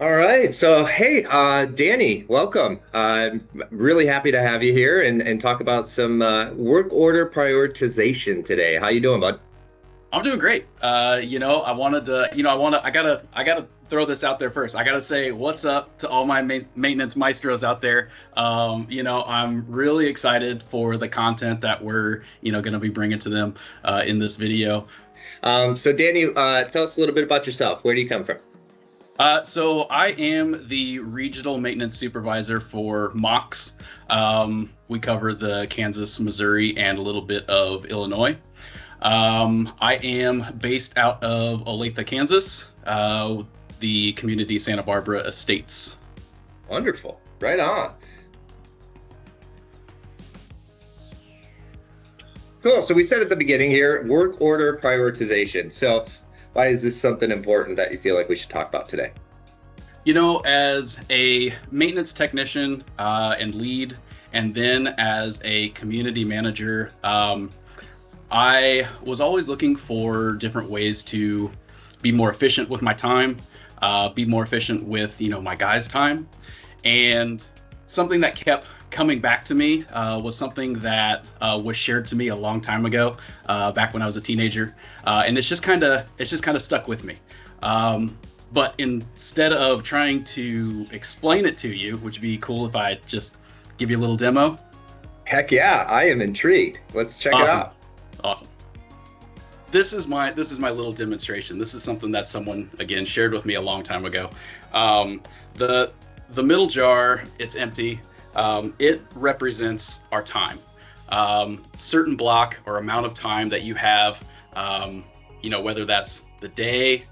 All right. So, hey, Danny, welcome. I'm really happy to have you here and talk about some work order prioritization today. How you doing, bud? I'm doing great. I wanted to, I gotta throw this out there first. I gotta say what's up to all my maintenance maestros out there. I'm really excited for the content that we're, going to be bringing to them in this video. So, Danny, tell us a little bit about yourself. Where do you come from? So I am the regional maintenance supervisor for MOX. We cover the Kansas, Missouri, and a little bit of Illinois. I am based out of Olathe, Kansas, the community Santa Barbara Estates. Wonderful. Right on. Cool. So we said at the beginning here, work order prioritization. So why is this something important that you feel like we should talk about today? As a maintenance technician and lead, and then as a community manager, I was always looking for different ways to be more efficient with my time, be more efficient with, my guys' time. And something that kept coming back to me was something that was shared to me a long time ago, back when I was a teenager. And it's just kind of stuck with me. But instead of trying to explain it to you, which would be cool if I just give you a little demo. Heck yeah, I am intrigued. Let's check it out. Awesome. This is my little demonstration. This is something that someone again shared with me a long time ago. The middle jar, it's empty. It represents our time. Certain block or amount of time that you have, whether that's the day,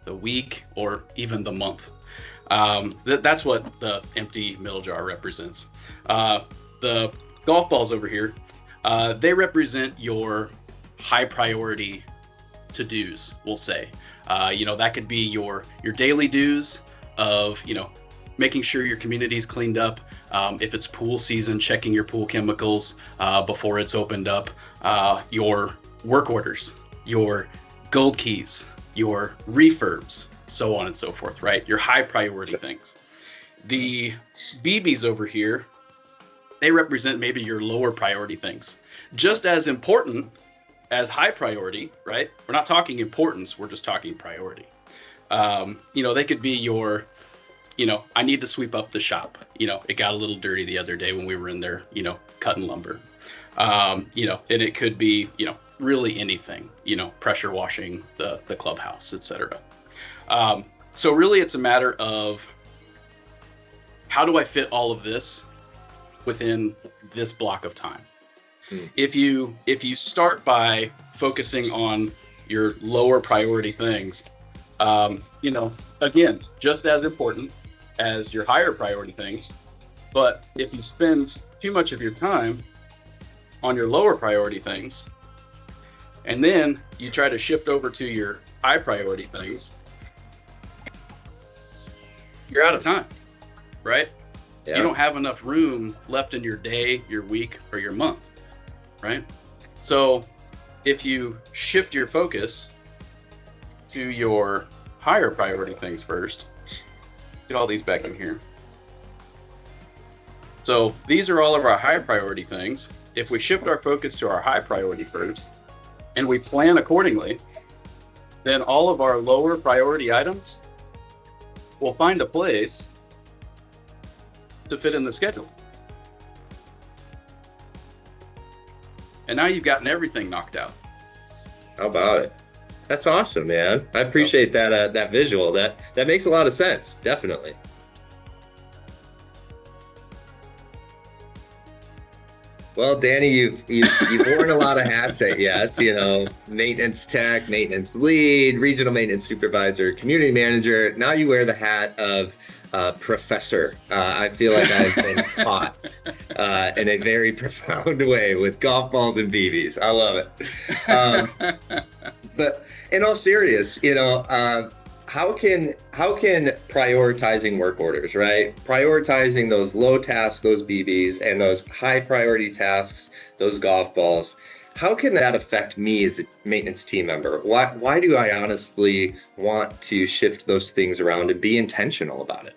the week, or even the month. That's what the empty middle jar represents. The golf balls over here, they represent your high priority to-dos, we'll say. That could be your daily dues of, making sure your community is cleaned up. If it's pool season, checking your pool chemicals before it's opened up. Your work orders, your gold keys, your refurbs, so on and so forth, right? Your high priority things. The BBs over here, they represent maybe your lower priority things. Just as important as high priority, right? We're not talking importance, we're just talking priority. They could be your, I need to sweep up the shop. It got a little dirty the other day when we were in there, cutting lumber. And it could be, really anything, pressure washing the clubhouse, etc. So really it's a matter of how do I fit all of this within this block of time? If you start by focusing on your lower priority things, again, just as important as your higher priority things, but if you spend too much of your time on your lower priority things, and then you try to shift over to your high priority things, you're out of time, right? Yeah. You don't have enough room left in your day, your week, or your month, right? So if you shift your focus to your higher priority things first, get all these back in here. So these are all of our high priority things. If we shift our focus to our high priority first, and we plan accordingly, then all of our lower priority items will find a place to fit in the schedule. And now you've gotten everything knocked out. How about it? That's awesome, man. I appreciate that visual. That makes a lot of sense. Definitely. Well, Danny, you've worn a lot of hats at Yes. Maintenance tech, maintenance lead, regional maintenance supervisor, community manager. Now you wear the hat of professor. I feel like I've been taught in a very profound way with golf balls and BBs. I love it. But in all seriousness, how can prioritizing work orders, right? Prioritizing those low tasks, those BBs, and those high priority tasks, those golf balls. how can that affect me as a maintenance team member? Why do I honestly want to shift those things around and be intentional about it?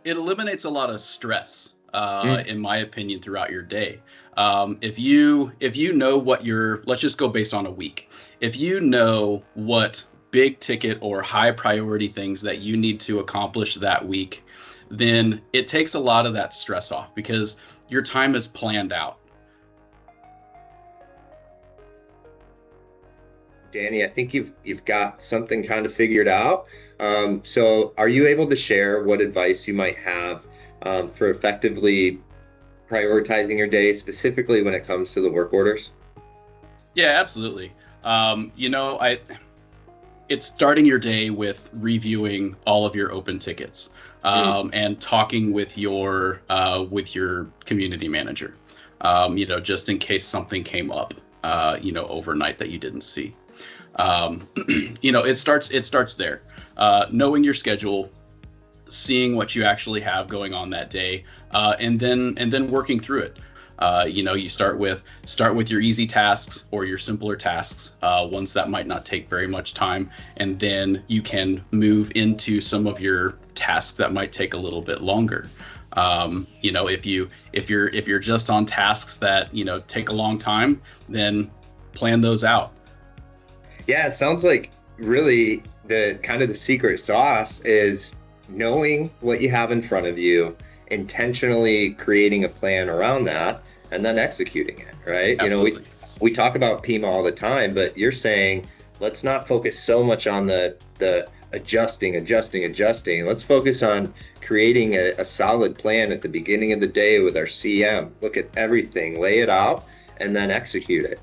It eliminates a lot of stress, Mm. in my opinion, throughout your day. If you know what let's just go based on a week. If you know what big ticket or high priority things that you need to accomplish that week, then it takes a lot of that stress off because your time is planned out. Danny, I think you've got something kind of figured out. So are you able to share what advice you might have for effectively prioritizing your day, specifically when it comes to the work orders? Yeah, absolutely. I it's starting your day with reviewing all of your open tickets, Mm. and talking with your community manager, just in case something came up, overnight that you didn't see. Um, it starts there. Knowing your schedule, seeing what you actually have going on that day, and then working through it. You start with your easy tasks or your simpler tasks, ones that might not take very much time, and then you can move into some of your tasks that might take a little bit longer. If you're just on tasks that take a long time, then plan those out. Yeah, it sounds like really the kind of the secret sauce is knowing what you have in front of you, intentionally creating a plan around that, and then executing it, right? Absolutely. We talk about PIMA all the time, but you're saying let's not focus so much on the adjusting. Let's focus on creating a solid plan at the beginning of the day with our CM. Look at everything, lay it out, and then execute it.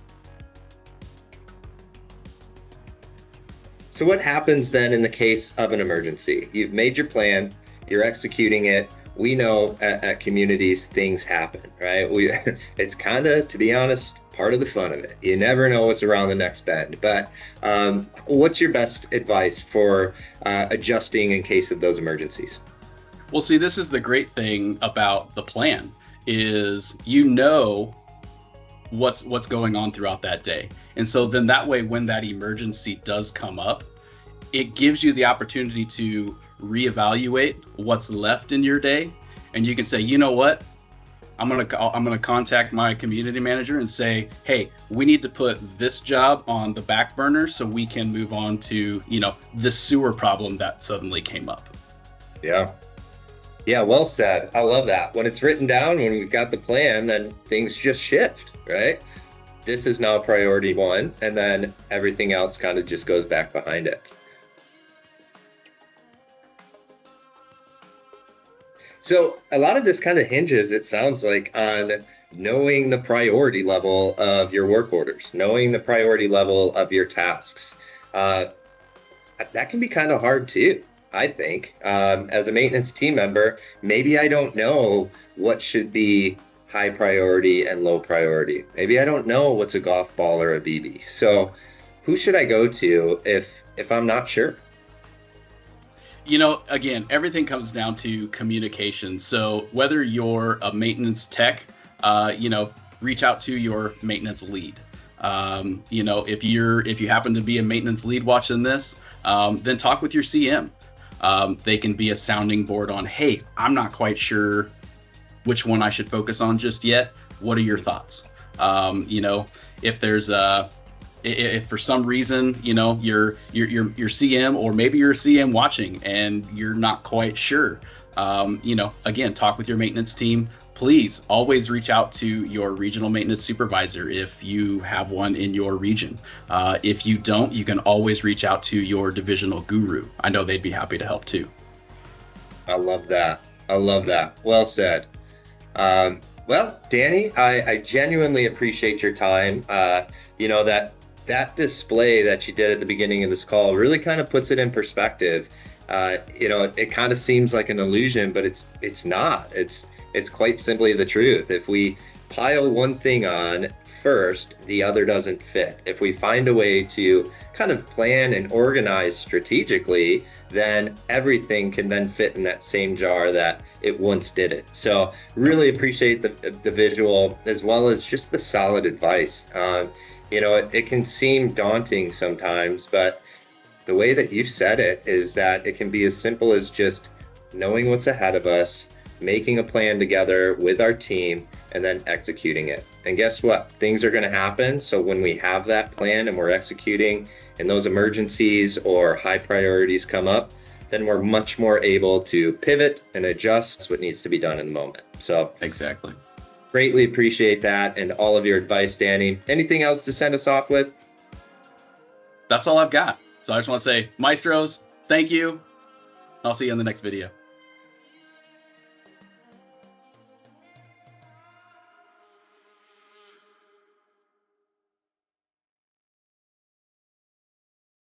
So what happens then in the case of an emergency? You've made your plan, you're executing it. We know at communities things happen, right? It's kind of, to be honest, part of the fun of it. You never know what's around the next bend. But what's your best advice for adjusting in case of those emergencies? Well, see, this is the great thing about the plan is what's going on throughout that day. And so then that way, when that emergency does come up, it gives you the opportunity to reevaluate what's left in your day. And you can say, you know what? I'm gonna contact my community manager and say, hey, we need to put this job on the back burner so we can move on to, this sewer problem that suddenly came up. Yeah. Yeah, well said. I love that. When it's written down, when we've got the plan, then things just shift, right? This is now priority one, and then everything else kind of just goes back behind it. So a lot of this kind of hinges, it sounds like, on knowing the priority level of your work orders, knowing the priority level of your tasks. Uh, that can be kind of hard too, I think. As a maintenance team member, maybe I don't know what should be high priority and low priority. Maybe I don't know what's a golf ball or a BB. So who should I go to if I'm not sure? Again, everything comes down to communication. So whether you're a maintenance tech, reach out to your maintenance lead. If you happen to be a maintenance lead watching this, then talk with your CM. They can be a sounding board on, hey, I'm not quite sure which one I should focus on just yet. What are your thoughts? If there's if for some reason, your CM, or maybe you're a CM watching and you're not quite sure, again, talk with your maintenance team. Please always reach out to your regional maintenance supervisor if you have one in your region. If you don't, you can always reach out to your divisional guru. I know they'd be happy to help too. I love that. Well said. Well, Danny, I genuinely appreciate your time. That display that you did at the beginning of this call really kind of puts it in perspective. It kind of seems like an illusion, but it's not. It's quite simply the truth. If we pile one thing on first, the other doesn't fit. If we find a way to kind of plan and organize strategically, then everything can then fit in that same jar that it once did it. So really appreciate the visual, as well as just the solid advice. It can seem daunting sometimes, but the way that you said it is that it can be as simple as just knowing what's ahead of us, making a plan together with our team, and then executing it. And guess what? Things are going to happen. So when we have that plan and we're executing and those emergencies or high priorities come up, then we're much more able to pivot and adjust what needs to be done in the moment. So exactly. Greatly appreciate that and all of your advice, Danny. Anything else to send us off with? That's all I've got. So I just want to say, Maestros, thank you. I'll see you in the next video.